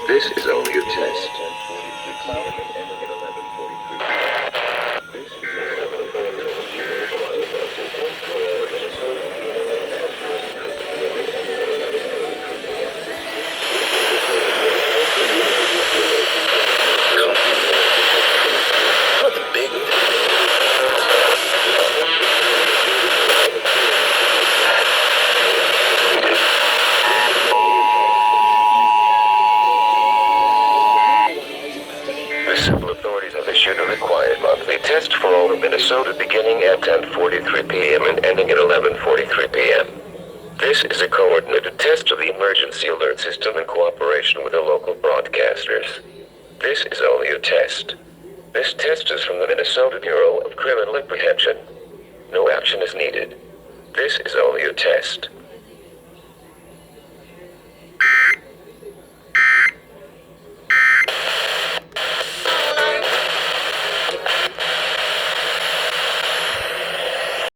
This is only a test. The civil authorities have issued a required monthly test for all of Minnesota beginning at 10:43 p.m. and ending at 11:43 p.m. This is a coordinated test of the emergency alert system in cooperation with the local broadcasters. This is only a test. This test is from the Minnesota Bureau of Criminal Apprehension. No action is needed. This is only a test.